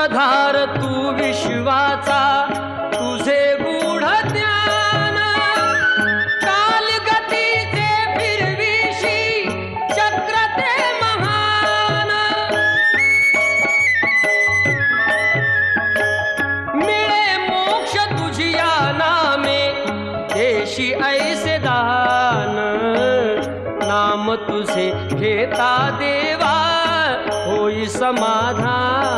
सूत्रधार तू विश्वाचा, तुझे गूढ ज्ञान कालगतीचे फिरविशी चक्र ते महान। मिळे मोक्ष तुझिया नामे, देशी ऐसे दान। नाम तुझे घेता देवा, होई समाधान।